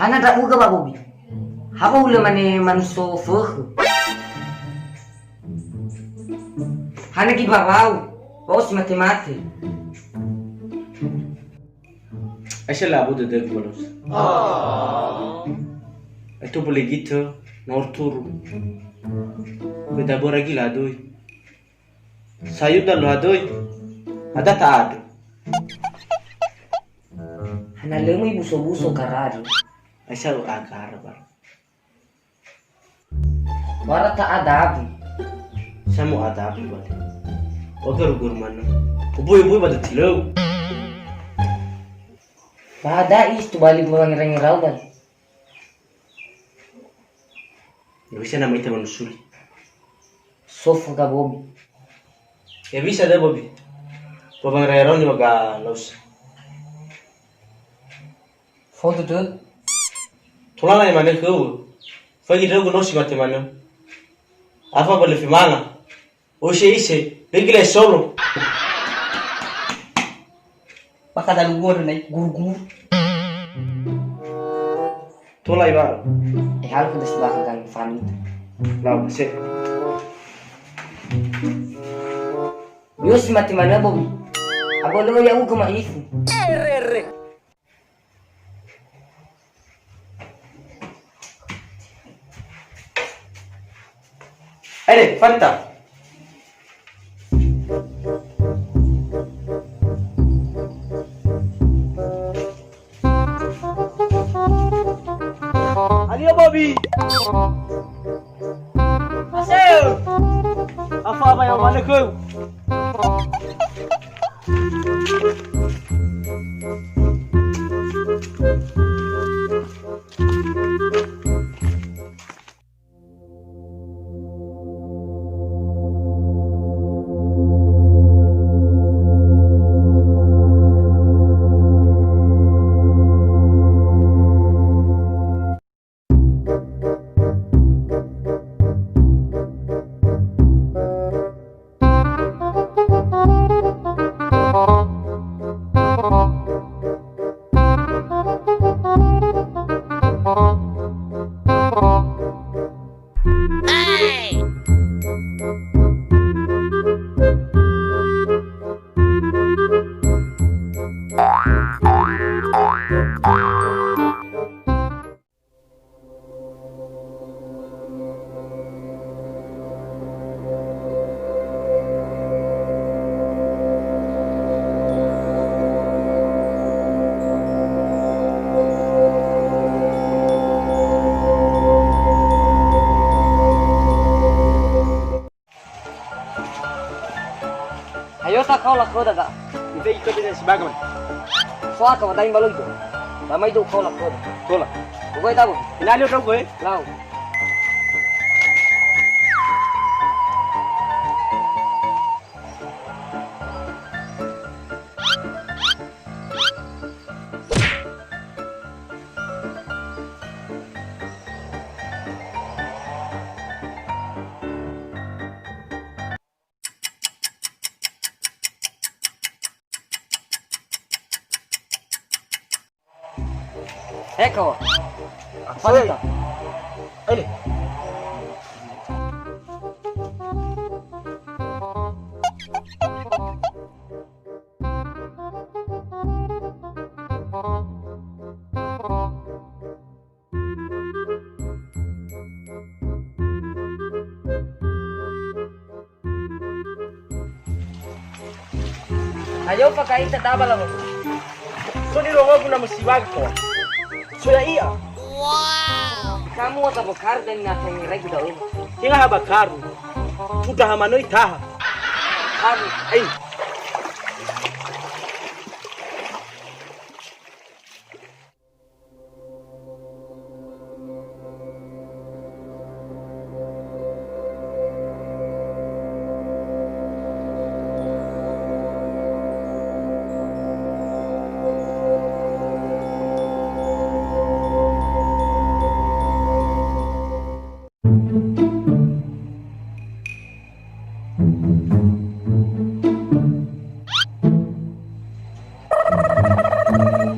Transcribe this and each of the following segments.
Hana tak buka ba Bobby? Hapa ule mane manuso fuh. Hana ki babau, bos mate. Așa la abu de bolos. Tu polegito na orturu. Pe dabora gila doi. Sayuda lo adoi. Ada taado. Hana lemu buso karari. Așa agar bar. Wara tak ada abi. Samu ada abu bal. Ogar gurman. Uboy bada tilau. Bada is tu bali buang ngerang bal. Bisa nama itu manusul. Sofu ka Bobby. Ya bisa deh Bobby. Babang rerong ni baga los. Foto tu. Tulang lain mana kau? Fagi dah guna si mati mana? Apa boleh firmana? Oce ise, pergi solo. Baka dalu gor nai gur. Tulang ibar. Hal ko das baka kan famit. Lau se. Yo si mati mana Bobby? Abo lo ya uko maifu. Aire, Fanta. Alio Bobby. Masuk. Apa yang mana kau? Ayo tak kau lakro daga. Kita ikut dia sebagai mana? Soal ka madaing balo ito. Damay do kau lakro. Tola. Bukoy tabo. Inalio tau gue. Lao. Eko. Fanta. Aire. Ayo pakai tadaba lang. So ni rongo kuna musibag ko. So ya iya. Kamu ata bakar dan na kay reg daw. Kinga habakaru. Tuta hamanoi taha. Kamu Ay.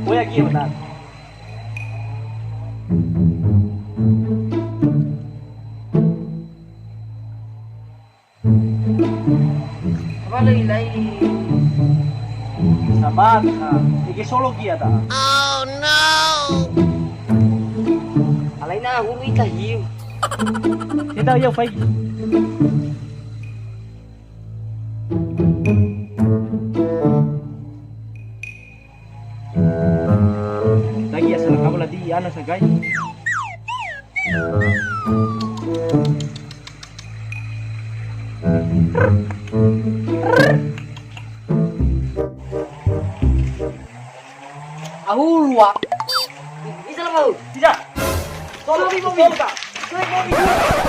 Voy aquí, ¿verdad? Wala ilay. Sabat, iki solo kia ta. Alay na hulu itahiw. Kita ya fai. Lagi ya sana kamu lagi ana sagai. Ahulwa. Isa lang ako. Bisa. Solo Bobby, Bobby.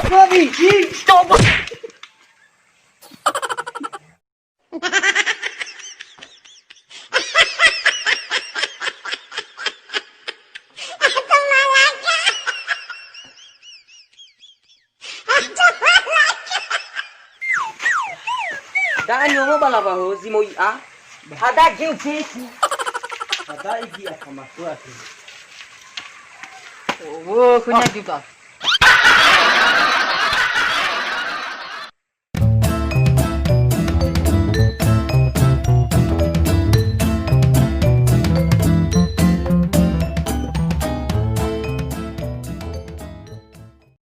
Bobby. Bobby. Stop. Daan nyo mo bala ba ho? Si Moy A? Hada geng chesi. Ada iki apa masuk aku. Oh, kunya juga.